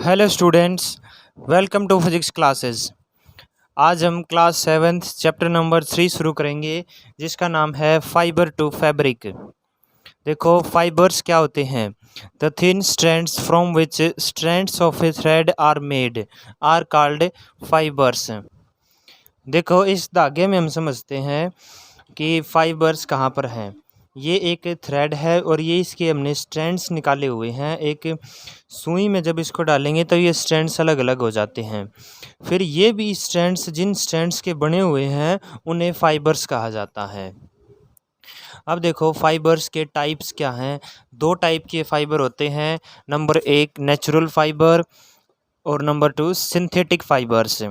Hello students, welcome to physics classes. आज हम class 7 chapter number 3 शुरू करेंगे, जिसका नाम है फाइबर टू फैब्रिक। देखो, फाइबर्स क्या होते हैं? The thin strands from which strands of a thread are made are called fibres. देखो, इस धागे में हम समझते हैं कि फाइबर्स कहाँ पर हैं। ये एक थ्रेड है और ये इसके हमने स्ट्रैंड्स निकाले हुए हैं। एक सुई में जब इसको डालेंगे तो ये स्ट्रैंड्स अलग अलग हो जाते हैं। फिर ये भी स्ट्रैंड्स, जिन स्ट्रैंड्स के बने हुए हैं, उन्हें फाइबर्स कहा जाता है। अब देखो, फाइबर्स के टाइप्स क्या हैं। दो टाइप के फाइबर होते हैं। नंबर 1 नेचुरल फाइबर और number 2 synthetic fibres.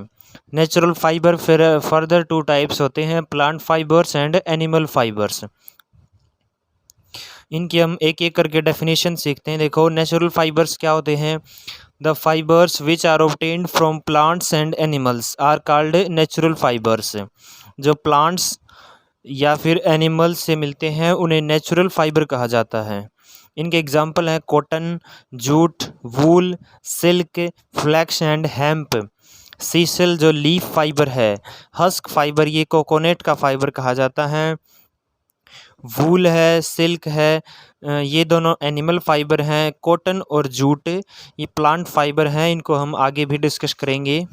Natural fibre फिर फर्दर 2 टाइप्स होते हैं, plant fibres and animal fibres. इनकी हम एक एक करके डेफिनेशन सीखते हैं। देखो, नेचुरल फाइबर्स क्या होते हैं? The fibres which are obtained from plants and animals are called natural fibres. जो प्लांट्स या फिर एनिमल्स से मिलते हैं उन्हें नेचुरल फाइबर कहा जाता है। इनके एग्जाम्पल हैं cotton, jute, wool, silk, flax and hemp. Sisal जो लीफ फाइबर है, हस्क फाइबर ये कोकोनट का फाइबर कहा जाता है। वूल है, सिल्क है, ये दोनों एनिमल फाइबर हैं। कॉटन और जूट ये प्लांट फाइबर हैं, इनको हम आगे भी डिस्कस करेंगे।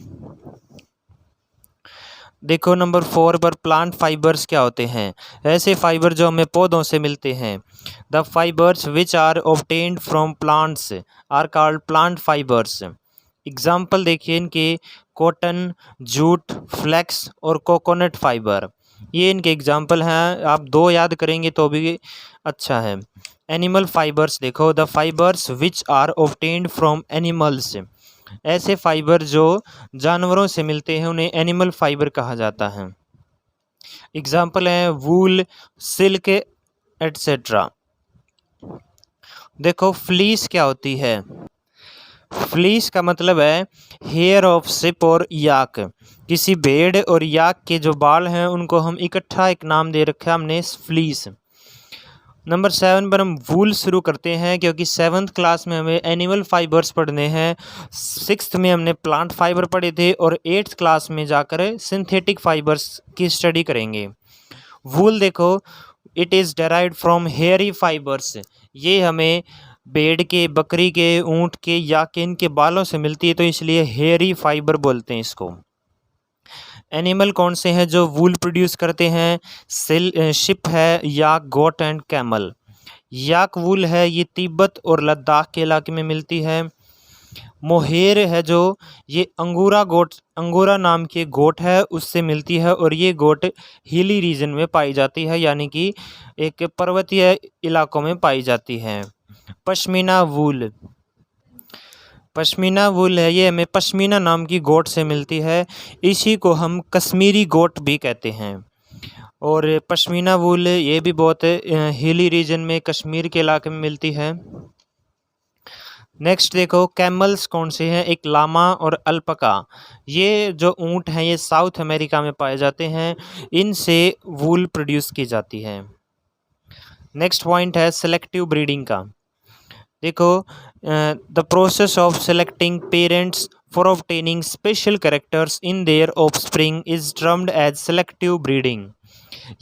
देखो, नंबर 4 पर प्लांट फाइबर्स क्या होते हैं? ऐसे फाइबर जो हमें पौधों से मिलते हैं। The fibres which are obtained from plants are called plant fibres. Example देखिए इनके, कॉटन, जूट, फ्लैक्स और कोकोनट फाइबर, ये इनके एग्जाम्पल हैं। आप 2 याद करेंगे तो भी अच्छा है। एनिमल फाइबर्स देखो, the fibres which are obtained from animals. ऐसे फाइबर जो जानवरों से मिलते हैं उन्हें एनिमल फाइबर कहा जाता है। एग्जाम्पल हैं वूल, सिल्क एट्सेट्रा। देखो, फ्लीस क्या होती है? फ्लीस का मतलब है हेयर ऑफ शिप और याक। किसी भेड़ और याक के जो बाल हैं उनको हम इकट्ठा एक नाम दे रखा है हमने, फ्लीस। नंबर 7 पर हम वूल शुरू करते हैं, क्योंकि 7th क्लास में हमें एनिमल फाइबर्स पढ़ने हैं। 6th में हमने प्लांट फाइबर पढ़े थे और 8th क्लास में जाकर सिंथेटिक फाइबर्स की स्टडी करेंगे। वूल देखो, it is derived from hairy fibres. ये हमें भेड़ के, बकरी के, ऊँट के या के इनके बालों से मिलती है, तो इसलिए हेयरी फाइबर बोलते हैं इसको। एनिमल कौन से हैं जो वूल प्रोड्यूस करते हैं? शिप है, याक, गोट एंड कैमल। याक वूल है, ये तिब्बत और लद्दाख के इलाके में मिलती है। मोहेर है जो, ये अंगोरा नाम की गोट है, उससे मिलती है और ये गोट हिली रीजन में पाई जाती है, यानी कि एक पर्वतीय इलाकों में पाई जाती है। पश्मीना वूल है, ये हमें पश्मीना नाम की गोट से मिलती है। इसी को हम कश्मीरी गोट भी कहते हैं। और पश्मीना वूल ये भी बहुत हिली रीजन में कश्मीर के इलाके में मिलती है। नेक्स्ट देखो, कैमल्स कौन से हैं? एक लामा और अल्पका। ये जो ऊँट हैं ये साउथ अमेरिका में पाए जाते हैं, इनसे वूल प्रोड्यूस की जाती है। नेक्स्ट पॉइंट है सेलेक्टिव ब्रीडिंग का। देखो, the process of selecting parents for obtaining special characters in their offspring is termed as selective breeding.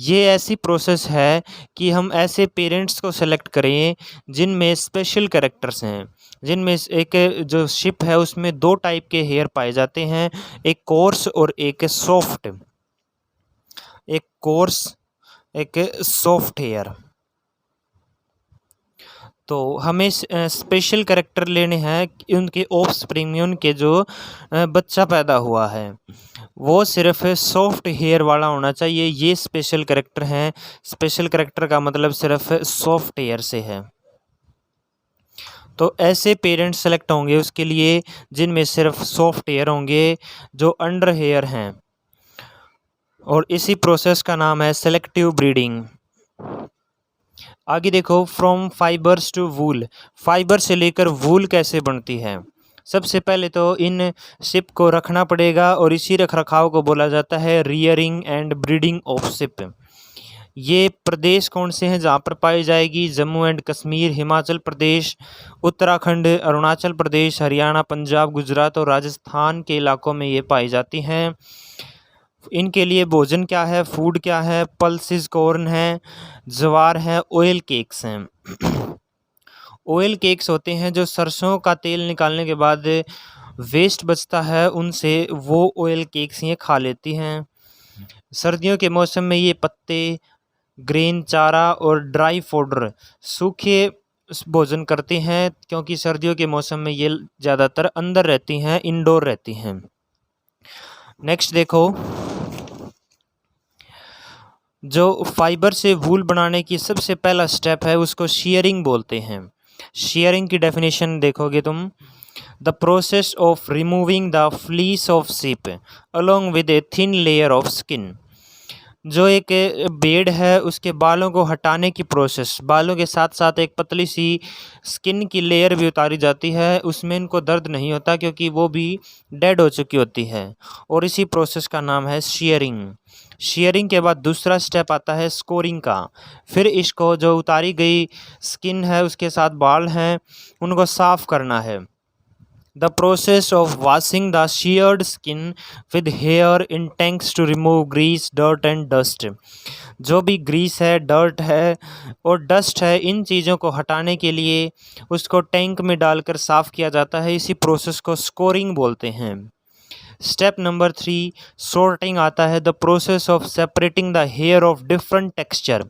ये ऐसी प्रोसेस है कि हम ऐसे पेरेंट्स को सेलेक्ट करें जिनमें स्पेशल कैरेक्टर्स हैं, जिनमें एक जो शिप है उसमें 2 टाइप के हेयर पाए जाते हैं, एक कोर्स और एक सॉफ्ट। एक कोर्स, एक सॉफ्ट हेयर। तो हमें स्पेशल कैरेक्टर लेने हैं उनके ऑफस्प्रिंग में, उनके जो बच्चा पैदा हुआ है वो सिर्फ सॉफ्ट हेयर वाला होना चाहिए। ये स्पेशल कैरेक्टर हैं। स्पेशल कैरेक्टर का मतलब सिर्फ सॉफ्ट हेयर से है। तो ऐसे पेरेंट्स सेलेक्ट होंगे उसके लिए जिनमें सिर्फ सॉफ्ट हेयर होंगे, जो अंडर हेयर हैं, और इसी प्रोसेस का नाम है सेलेक्टिव ब्रीडिंग। आगे देखो, from fibres to wool. Fibre से लेकर वूल कैसे बनती है? सबसे पहले तो इन शिप को रखना पड़ेगा और इसी रख रखाव को बोला जाता है rearing and breeding of ship. ये प्रदेश कौन से हैं जहाँ पर पाई जाएगी? जम्मू एंड कश्मीर, हिमाचल प्रदेश, उत्तराखंड, अरुणाचल प्रदेश, हरियाणा, पंजाब, गुजरात और राजस्थान के इलाकों में ये पाई जाती हैं। इनके लिए भोजन क्या है, फूड क्या है? पल्सेस कॉर्न है, ज्वार है, ऑयल केक्स हैं। ऑयल केक्स होते हैं जो सरसों का तेल निकालने के बाद वेस्ट बचता है, उनसे वो ऑयल केक्स ये खा लेती हैं। सर्दियों के मौसम में ये पत्ते, ग्रेन, चारा और ड्राई फोडर, सूखे भोजन करते हैं, क्योंकि सर्दियों के मौसम में ये ज़्यादातर अंदर रहती हैं, इंडोर रहती हैं। नेक्स्ट देखो, जो फाइबर से वूल बनाने की सबसे पहला स्टेप है उसको शेयरिंग बोलते हैं। शेयरिंग की डेफिनेशन देखोगे तुम, the process of removing the fleece of sheep along with a thin layer of skin. जो एक भेड़ है उसके बालों को हटाने की प्रोसेस, बालों के साथ साथ एक पतली सी स्किन की लेयर भी उतारी जाती है, उसमें इनको दर्द नहीं होता क्योंकि वो भी डेड हो चुकी होती है, और इसी प्रोसेस का नाम है शेयरिंग। शेयरिंग के बाद दूसरा स्टेप आता है स्कोरिंग का। फिर इसको जो उतारी गई स्किन है उसके साथ बाल हैं उनको साफ करना है। The process of washing the sheared skin with hair in tanks to remove grease, dirt and dust। जो भी ग्रीस है, डर्ट है और डस्ट है, इन चीज़ों को हटाने के लिए उसको टैंक में डालकर साफ़ किया जाता है। इसी प्रोसेस को स्कोरिंग बोलते हैं। स्टेप नंबर 3 सॉर्टिंग आता है, the process of separating the hair of different texture.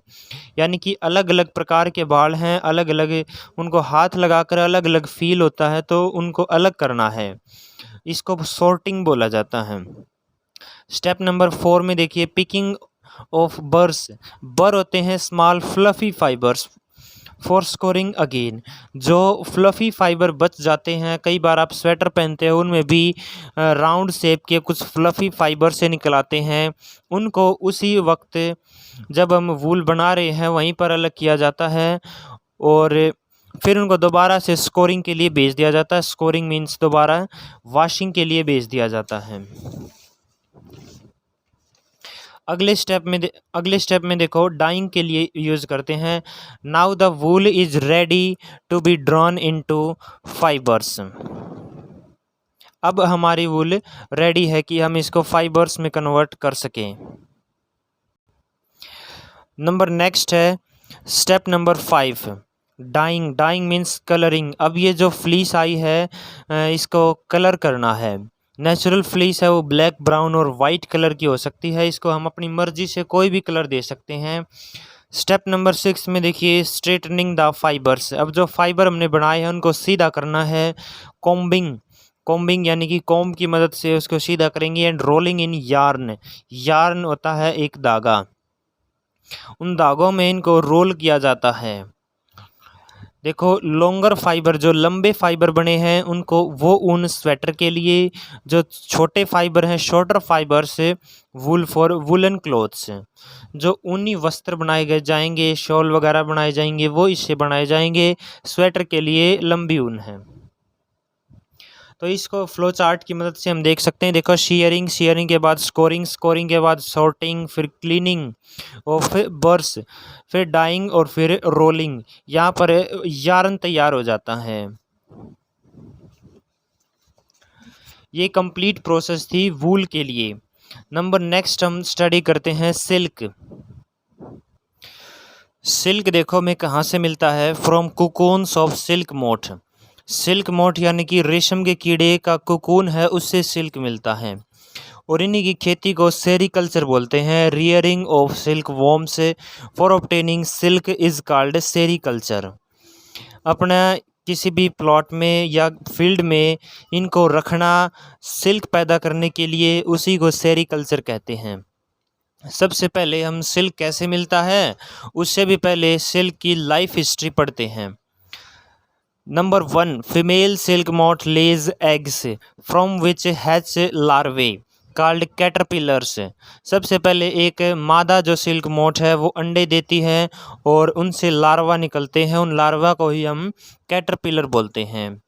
यानी कि अलग अलग प्रकार के बाल हैं, अलग अलग उनको हाथ लगाकर अलग अलग फील होता है, तो उनको अलग करना है, इसको सॉर्टिंग बोला जाता है। स्टेप नंबर 4 में देखिए, पिकिंग ऑफ बर्स। बर होते हैं small fluffy fibres for scoring again. जो फ्लफ़ी फाइबर बच जाते हैं, कई बार आप स्वेटर पहनते हो उनमें भी राउंड शेप के कुछ फ्लफ़ी फाइबर से निकल आते हैं, उनको उसी वक्त जब हम वूल बना रहे हैं वहीं पर अलग किया जाता है और फिर उनको दोबारा से स्कोरिंग के लिए भेज दिया जाता है। स्कोरिंग मीन्स दोबारा वॉशिंग के लिए भेज दिया जाता है। अगले स्टेप में देखो, डाइंग के लिए यूज़ करते हैं। Now the wool is ready to be drawn into fibres. अब हमारी वूल रेडी है कि हम इसको फाइबर्स में कन्वर्ट कर सकें। नेक्स्ट है step number 5 dyeing. Dyeing means colouring. अब ये जो फ्लीस आई है इसको कलर करना है। नेचुरल फ्लीस है वो ब्लैक, ब्राउन और वाइट कलर की हो सकती है, इसको हम अपनी मर्जी से कोई भी कलर दे सकते हैं। स्टेप नंबर 6 में देखिए, स्ट्रेटनिंग द फाइबर्स। अब जो फाइबर हमने बनाए हैं उनको सीधा करना है। कॉम्बिंग यानी कि कॉम्ब की मदद से उसको सीधा करेंगे। And rolling in yarn. Yarn होता है एक धागा, उन धागों में इनको रोल किया जाता है। देखो, लॉन्गर फाइबर, जो लंबे फाइबर बने हैं उनको वो ऊन स्वेटर के लिए, जो छोटे फाइबर हैं शॉर्टर फाइबर से वूल फॉर वुलन क्लॉथ्स। जो ऊनी वस्त्र बनाए गए जाएंगे, शॉल वगैरह बनाए जाएंगे, वो इससे बनाए जाएंगे। स्वेटर के लिए लंबी ऊन है। तो इसको फ्लो चार्ट की मदद से हम देख सकते हैं। देखो, शेयरिंग के बाद स्कोरिंग के बाद सॉर्टिंग, फिर क्लीनिंग और फिर बर्स, फिर डाइंग और फिर रोलिंग। यहाँ पर यार्न तैयार हो जाता है। ये कंप्लीट प्रोसेस थी वूल के लिए। नेक्स्ट हम स्टडी करते हैं सिल्क। सिल्क देखो में कहाँ से मिलता है? From cocoons of silk moth. Silk moth यानी कि रेशम के कीड़े का कुकून है, उससे सिल्क मिलता है और इन्हीं की खेती को सेरीकल्चर बोलते हैं। Rearing of silk worms for obtaining silk is called sericulture. अपना किसी भी प्लॉट में या फील्ड में इनको रखना सिल्क पैदा करने के लिए, उसी को सेरीकल्चर कहते हैं। सबसे पहले हम सिल्क कैसे मिलता है उससे भी पहले सिल्क की लाइफ हिस्ट्री पढ़ते हैं। Number 1 female silk moth Lay's eggs from which hatch larvae called caterpillars. सबसे पहले एक मादा जो सिल्क मोथ है वो अंडे देती है और उनसे लार्वा निकलते हैं, उन लार्वा को ही हम कैटरपिलर बोलते हैं।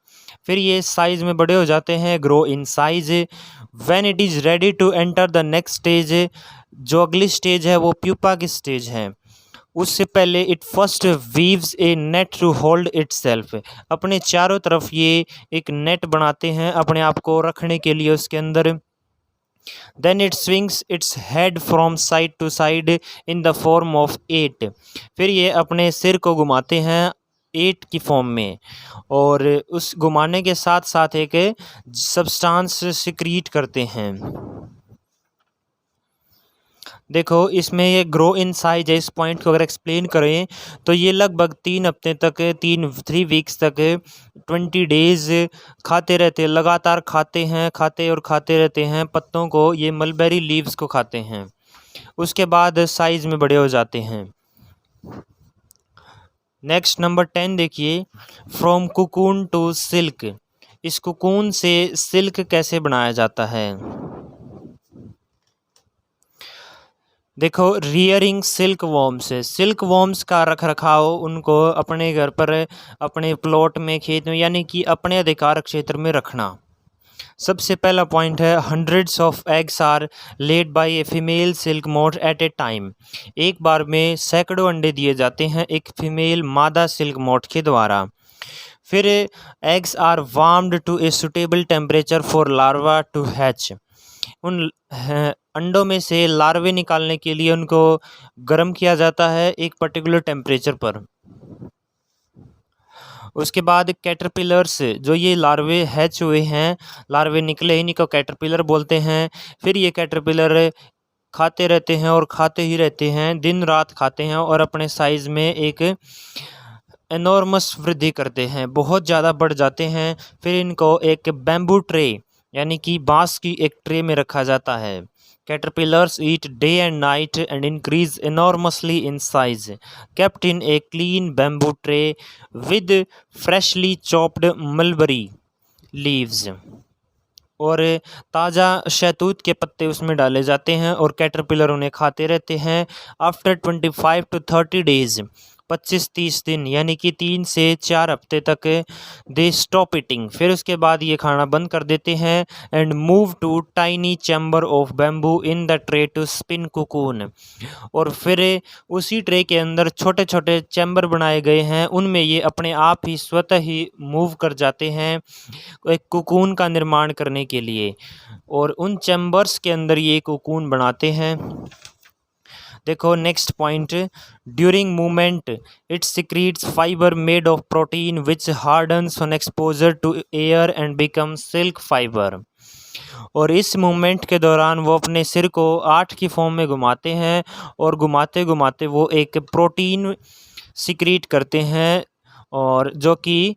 फिर ये साइज़ में बड़े हो जाते हैं, grow in size. When it is ready to enter the next stage, जो अगली स्टेज है वो प्यूपा की स्टेज है। उससे पहले it first weaves a net to hold itself, अपने चारों तरफ ये एक नेट बनाते हैं अपने आप को रखने के लिए उसके अंदर। Then it swings its head from side to side in the form of 8, फिर ये अपने सिर को घुमाते हैं 8 की फॉर्म में, और उस घुमाने के साथ साथ एक सब्सटेंस सिक्रीट करते हैं। देखो इसमें ये ग्रो इन साइज है, इस पॉइंट को अगर एक्सप्लेन करें तो ये लगभग 3 हफ्ते तक 3 वीक्स तक 20 डेज खाते रहते हैं, लगातार खाते और खाते रहते हैं पत्तों को, ये मलबेरी लीव्स को खाते हैं। उसके बाद साइज में बड़े हो जाते हैं। नेक्स्ट नंबर 10 देखिए, फ्रॉम कुकून टू सिल्क, इस कुकून से सिल्क कैसे बनाया जाता है। देखो rearing silk worms, silk worms का रख रखाव उनको अपने घर पर, अपने प्लॉट में, खेत में, यानी कि अपने अधिकार क्षेत्र में रखना। सबसे पहला पॉइंट है, hundreds of eggs are laid by a female silk moth at a time, एक बार में सैकड़ों अंडे दिए जाते हैं एक फीमेल मादा सिल्क मोथ के द्वारा। फिर eggs are warmed to a suitable temperature for larva to hatch, उन अंडों में से लार्वे निकालने के लिए उनको गर्म किया जाता है एक पर्टिकुलर टेम्परेचर पर। उसके बाद कैटरपिलर्स, जो ये लार्वे हैच हुए हैं, लार्वे निकले, इन्हीं को कैटरपिलर बोलते हैं। फिर ये कैटरपिलर खाते रहते हैं और खाते ही रहते हैं, दिन रात खाते हैं और अपने साइज़ में एक एनॉर्मस वृद्धि करते हैं, बहुत ज़्यादा बढ़ जाते हैं। फिर इनको एक बैम्बू ट्रे यानी कि बांस की एक ट्रे में रखा जाता है। Caterpillars eat day and night and increase enormously in size, kept in a clean bamboo tray with freshly chopped mulberry leaves, और ताज़ा शहतूत के पत्ते उसमें डाले जाते हैं और कैटरपिलर उन्हें खाते रहते हैं। आफ्टर 25 to 30 डेज, 25-30 दिन यानी कि 3 से 4 हफ्ते तक दे स्टॉप ईटिंग, फिर उसके बाद ये खाना बंद कर देते हैं। And move to tiny chamber of bamboo in the tray to spin cocoon, और फिर उसी ट्रे के अंदर छोटे छोटे चैम्बर बनाए गए हैं, उनमें ये अपने आप ही स्वतः ही मूव कर जाते हैं एक कुकून का निर्माण करने के लिए, और उन चैम्बर्स के अंदर ये कुकून बनाते हैं। देखो next point, during movement it secretes fibre made of protein which hardens on exposure to air and become silk fibre, और इस मूवमेंट के दौरान वो अपने सिर को 8 की फॉर्म में घुमाते हैं और घुमाते घुमाते वो एक प्रोटीन सिक्रीट करते हैं, और जो कि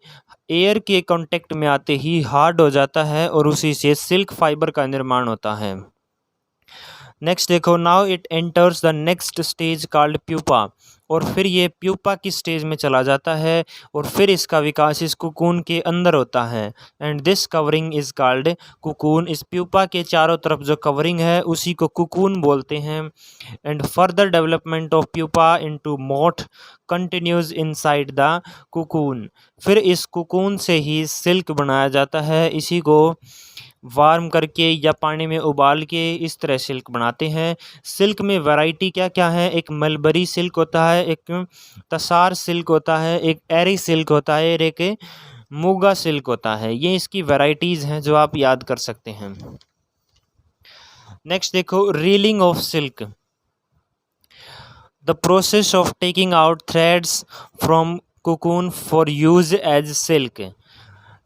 एयर के कांटेक्ट में आते ही हार्ड हो जाता है और उसी से सिल्क फाइबर का निर्माण होता है। नेक्स्ट देखो, now it enters the next stage called pupa, और फिर ये प्यूपा की स्टेज में चला जाता है और फिर इसका विकास इस कुकून के अंदर होता है। And this covering is called cocoon, इस प्यूपा के चारों तरफ जो कवरिंग है उसी को कुकून बोलते हैं। And further development of pupa into moth continues inside the cocoon, फिर इस कुकून से ही सिल्क बनाया जाता है, इसी को वार्म करके या पानी में उबाल के इस तरह सिल्क बनाते हैं। सिल्क में वैरायटी क्या क्या है, एक मलबरी सिल्क होता है, एक तसार सिल्क होता है, एक एरी सिल्क होता है और एक मुगा सिल्क होता है। ये इसकी वैरायटीज़ हैं जो आप याद कर सकते हैं। नेक्स्ट देखो, reeling of silk, the process of taking out threads from cocoon for use as silk,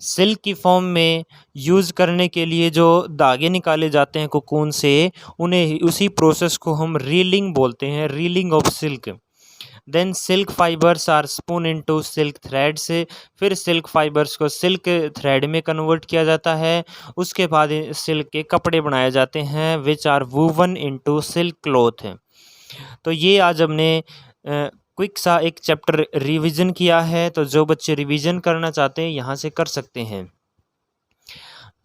silk की फॉर्म में यूज़ करने के लिए जो धागे निकाले जाते हैं कुकून से, उन्हें उसी प्रोसेस को हम रीलिंग बोलते हैं, reeling of silk. Then silk fibres are spun into silk threads, फिर सिल्क फाइबर्स को सिल्क थ्रेड में कन्वर्ट किया जाता है। उसके बाद सिल्क के कपड़े बनाए जाते हैं which are woven into silk cloth. तो ये आज हमने क्विक सा एक चैप्टर रिवीजन किया है, तो जो बच्चे रिवीजन करना चाहते हैं यहाँ से कर सकते हैं।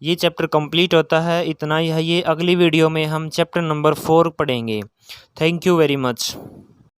ये चैप्टर कंप्लीट होता है, इतना ही है ये। अगली वीडियो में हम चैप्टर नंबर 4 पढ़ेंगे। Thank you very much.